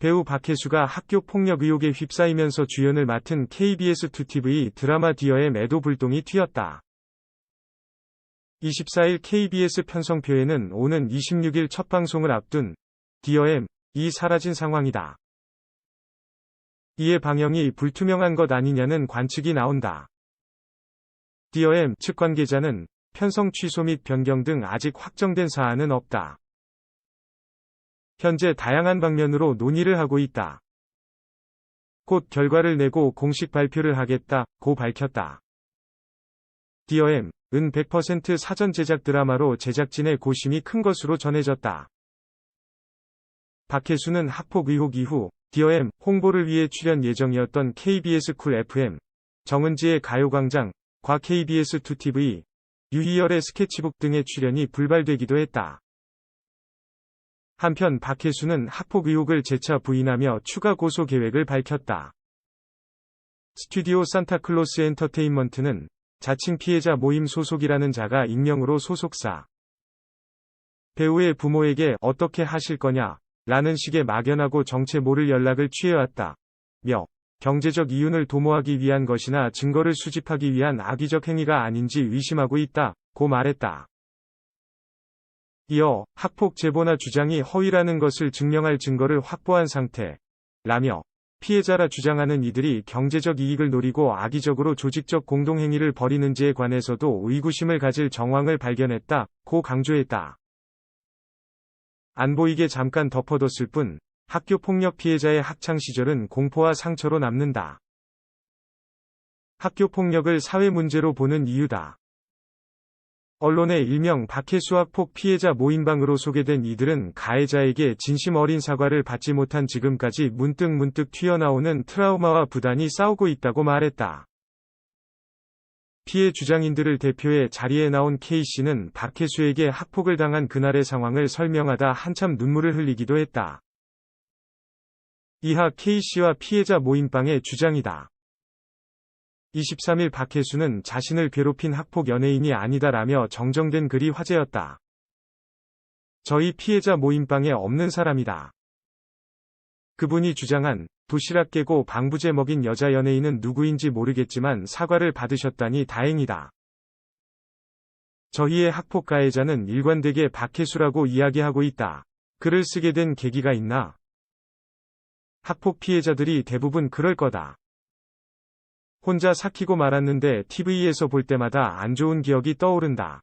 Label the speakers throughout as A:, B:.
A: 배우 박혜수가 학교 폭력 의혹에 휩싸이면서 주연을 맡은 KBS2TV 드라마 디어엠 에도 불똥이 튀었다. 24일 KBS 편성표에는 오는 26일 첫 방송을 앞둔 디어엠이 사라진 상황이다. 이에 방영이 불투명한 것 아니냐는 관측이 나온다. 디어엠 측 관계자는 편성 취소 및 변경 등 아직 확정된 사안은 없다. 현재 다양한 방면으로 논의를 하고 있다. 곧 결과를 내고 공식 발표를 하겠다고 밝혔다. 디어엠은 100% 사전 제작 드라마로 제작진의 고심이 큰 것으로 전해졌다. 박혜수는 학폭 의혹 이후 디어엠 홍보를 위해 출연 예정이었던 KBS 쿨 FM, 정은지의 가요광장, 과 KBS2TV, 유희열의 스케치북 등의 출연이 불발되기도 했다. 한편 박혜수는 학폭 의혹을 재차 부인하며 추가 고소 계획을 밝혔다. 스튜디오 산타클로스 엔터테인먼트는 자칭 피해자 모임 소속이라는 자가 익명으로 소속사 배우의 부모에게 어떻게 하실 거냐 라는 식의 막연하고 정체 모를 연락을 취해왔다 며 경제적 이윤을 도모하기 위한 것이나 증거를 수집하기 위한 악의적 행위가 아닌지 의심하고 있다고 말했다. 이어 학폭 제보나 주장이 허위라는 것을 증명할 증거를 확보한 상태라며 피해자라 주장하는 이들이 경제적 이익을 노리고 악의적으로 조직적 공동행위를 벌이는지에 관해서도 의구심을 가질 정황을 발견했다고 강조했다. 안 보이게 잠깐 덮어뒀을 뿐 학교 폭력 피해자의 학창 시절은 공포와 상처로 남는다. 학교 폭력을 사회 문제로 보는 이유다. 언론의 일명 박혜수 학폭 피해자 모임방으로 소개된 이들은 가해자에게 진심 어린 사과를 받지 못한 지금까지 문득 튀어나오는 트라우마와 부단히 싸우고 있다고 말했다. 피해 주장인들을 대표해 자리에 나온 K씨는 박혜수에게 학폭을 당한 그날의 상황을 설명하다 한참 눈물을 흘리기도 했다. 이하 K씨와 피해자 모임방의 주장이다. 23일 박혜수는 자신을 괴롭힌 학폭 연예인이 아니다라며 정정된 글이 화제였다. 저희 피해자 모임방에 없는 사람이다. 그분이 주장한 도시락 깨고 방부제 먹인 여자 연예인은 누구인지 모르겠지만 사과를 받으셨다니 다행이다. 저희의 학폭 가해자는 일관되게 박혜수라고 이야기하고 있다. 글을 쓰게 된 계기가 있나? 학폭 피해자들이 대부분 그럴 거다. 혼자 삭히고 말았는데 TV에서 볼 때마다 안 좋은 기억이 떠오른다.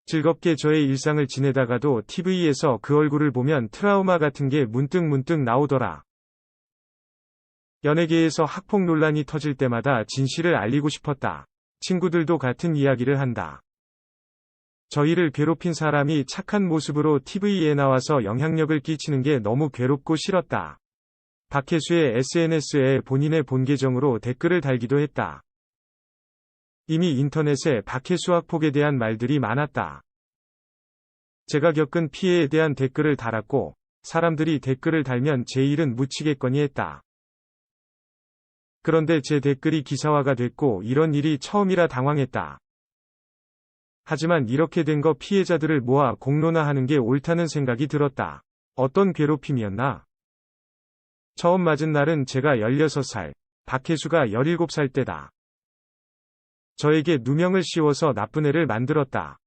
A: 즐겁게 저의 일상을 지내다가도 TV에서 그 얼굴을 보면 트라우마 같은 게 문득 나오더라. 연예계에서 학폭 논란이 터질 때마다 진실을 알리고 싶었다. 친구들도 같은 이야기를 한다. 저희를 괴롭힌 사람이 착한 모습으로 TV에 나와서 영향력을 끼치는 게 너무 괴롭고 싫었다. 박혜수의 SNS에 본인의 본 계정으로 댓글을 달기도 했다. 이미 인터넷에 박혜수 학폭에 대한 말들이 많았다. 제가 겪은 피해에 대한 댓글을 달았고 사람들이 댓글을 달면 제 일은 묻히겠거니 했다. 그런데 제 댓글이 기사화가 됐고 이런 일이 처음이라 당황했다. 하지만 이렇게 된 거 피해자들을 모아 공론화하는 게 옳다는 생각이 들었다. 어떤 괴롭힘이었나? 처음 맞은 날은 제가 16살, 박혜수가 17살 때다. 저에게 누명을 씌워서 나쁜 애를 만들었다.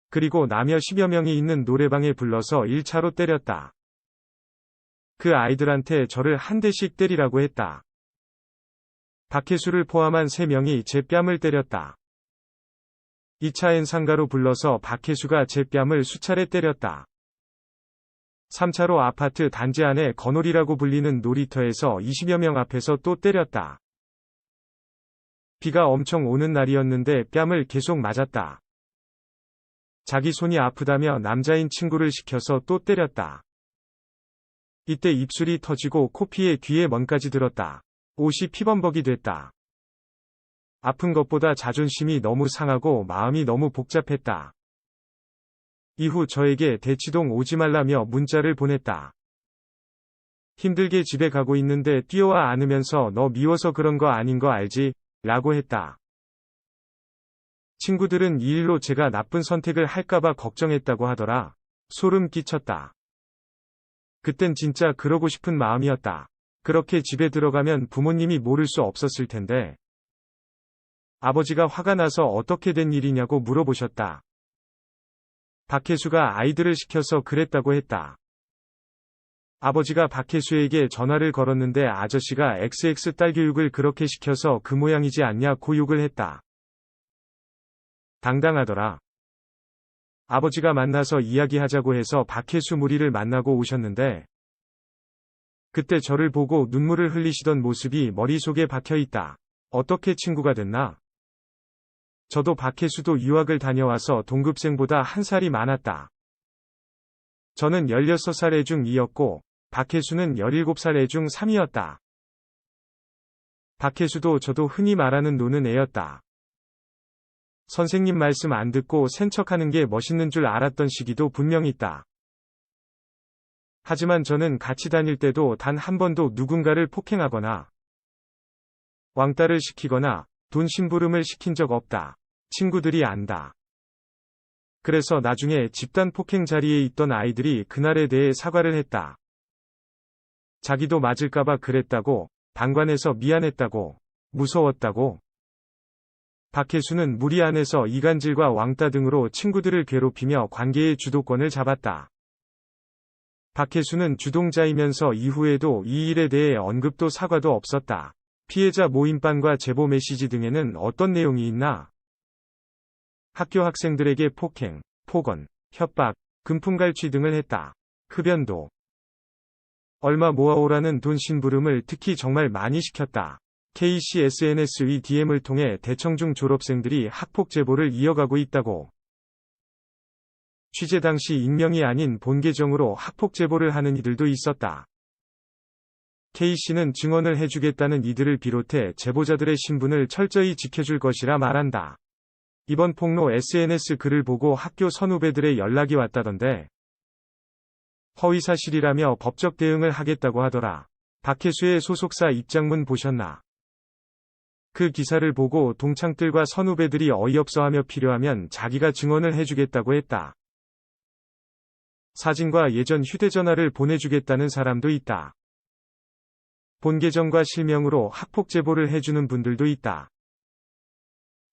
A: 그리고 남여 10여 명이 있는 노래방에 불러서 1차로 때렸다. 그 아이들한테 저를 한 대씩 때리라고 했다. 박혜수를 포함한 3명이 제 뺨을 때렸다. 2차엔 상가로 불러서 박혜수가 제 뺨을 수차례 때렸다. 3차로 아파트 단지 안에 거놀이라고 불리는 놀이터에서 20여 명 앞에서 또 때렸다. 비가 엄청 오는 날이었는데 뺨을 계속 맞았다. 자기 손이 아프다며 남자인 친구를 시켜서 또 때렸다. 이때 입술이 터지고 코피에 귀에 먼까지 들었다. 옷이 피범벅이 됐다. 아픈 것보다 자존심이 너무 상하고 마음이 너무 복잡했다. 이후 저에게 대치동 오지 말라며 문자를 보냈다. 힘들게 집에 가고 있는데 뛰어와 안으면서 너 미워서 그런 거 아닌 거 알지? 라고 했다. 친구들은 이 일로 제가 나쁜 선택을 할까봐 걱정했다고 하더라. 소름 끼쳤다. 그땐 진짜 그러고 싶은 마음이었다. 그렇게 집에 들어가면 부모님이 모를 수 없었을 텐데. 아버지가 화가 나서 어떻게 된 일이냐고 물어보셨다. 박혜수가 아이들을 시켜서 그랬다고 했다. 아버지가 박혜수에게 전화를 걸었는데 아저씨가 XX 딸 교육을 그렇게 시켜서 그 모양이지 않냐고 욕을 했다. 당당하더라. 아버지가 만나서 이야기하자고 해서 박혜수 무리를 만나고 오셨는데 그때 저를 보고 눈물을 흘리시던 모습이 머릿속에 박혀있다. 어떻게 친구가 됐나? 저도 박혜수도 유학을 다녀와서 동급생보다 한 살이 많았다. 저는 16살 애중 2였고 박혜수는 17살 애중 3이었다. 박혜수도 저도 흔히 말하는 노는 애였다. 선생님 말씀 안 듣고 센 척하는 게 멋있는 줄 알았던 시기도 분명 있다. 하지만 저는 같이 다닐 때도 단 한 번도 누군가를 폭행하거나 왕따를 시키거나 돈 심부름을 시킨 적 없다. 친구들이 안다. 그래서 나중에 집단 폭행 자리에 있던 아이들이 그날에 대해 사과를 했다. 자기도 맞을까봐 그랬다고, 방관해서 미안했다고, 무서웠다고. 박혜수는 무리 안에서 이간질과 왕따 등으로 친구들을 괴롭히며 관계의 주도권을 잡았다. 박혜수는 주동자이면서 이후에도 이 일에 대해 언급도 사과도 없었다. 피해자 모임반과 제보 메시지 등에는 어떤 내용이 있나? 학교 학생들에게 폭행, 폭언, 협박, 금품갈취 등을 했다. 흡연도. 얼마 모아오라는 돈 심부름을 특히 정말 많이 시켰다. K씨 SNS의 DM을 통해 대청중 졸업생들이 학폭 제보를 이어가고 있다고. 취재 당시 익명이 아닌 본 계정으로 학폭 제보를 하는 이들도 있었다. K씨는 증언을 해주겠다는 이들을 비롯해 제보자들의 신분을 철저히 지켜줄 것이라 말한다. 이번 폭로 SNS 글을 보고 학교 선후배들의 연락이 왔다던데. 허위사실이라며 법적 대응을 하겠다고 하더라. 박혜수의 소속사 입장문 보셨나? 그 기사를 보고 동창들과 선후배들이 어이없어하며 필요하면 자기가 증언을 해주겠다고 했다. 사진과 예전 휴대전화를 보내주겠다는 사람도 있다. 본 계정과 실명으로 학폭 제보를 해주는 분들도 있다.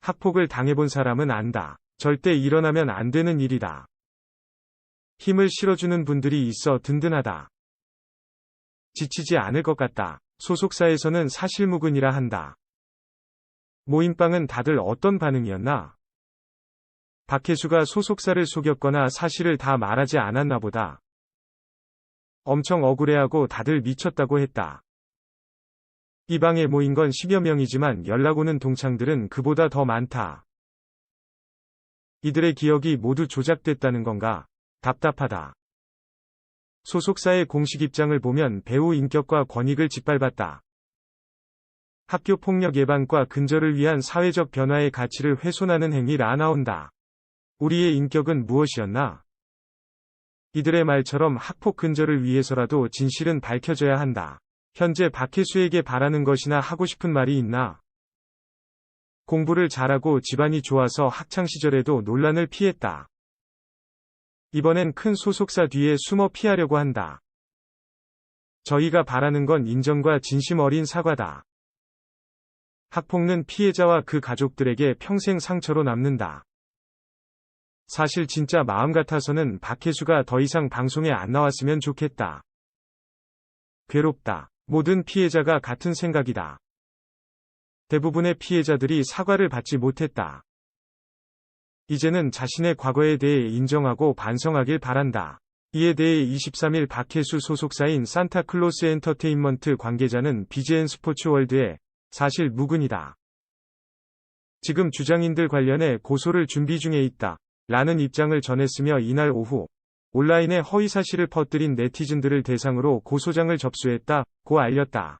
A: 학폭을 당해본 사람은 안다. 절대 일어나면 안 되는 일이다. 힘을 실어주는 분들이 있어 든든하다. 지치지 않을 것 같다. 소속사에서는 사실무근이라 한다. 모임방은 다들 어떤 반응이었나? 박혜수가 소속사를 속였거나 사실을 다 말하지 않았나 보다. 엄청 억울해하고 다들 미쳤다고 했다. 이 방에 모인 건 10여 명이지만 연락 오는 동창들은 그보다 더 많다. 이들의 기억이 모두 조작됐다는 건가? 답답하다. 소속사의 공식 입장을 보면 배우 인격과 권익을 짓밟았다. 학교 폭력 예방과 근절을 위한 사회적 변화의 가치를 훼손하는 행위라 나온다. 우리의 인격은 무엇이었나? 이들의 말처럼 학폭 근절을 위해서라도 진실은 밝혀져야 한다. 현재 박혜수에게 바라는 것이나 하고 싶은 말이 있나? 공부를 잘하고 집안이 좋아서 학창시절에도 논란을 피했다. 이번엔 큰 소속사 뒤에 숨어 피하려고 한다. 저희가 바라는 건 인정과 진심 어린 사과다. 학폭는 피해자와 그 가족들에게 평생 상처로 남는다. 사실 진짜 마음 같아서는 박혜수가 더 이상 방송에 안 나왔으면 좋겠다. 괴롭다. 모든 피해자가 같은 생각이다. 대부분의 피해자들이 사과를 받지 못했다. 이제는 자신의 과거에 대해 인정하고 반성하길 바란다. 이에 대해 23일 박혜수 소속사인 산타클로스 엔터테인먼트 관계자는 BGN 스포츠월드에 사실 무근이다. 지금 주장인들 관련해 고소를 준비 중에 있다. 라는 입장을 전했으며 이날 오후 온라인에 허위사실을 퍼뜨린 네티즌들을 대상으로 고소장을 접수했다고 알렸다.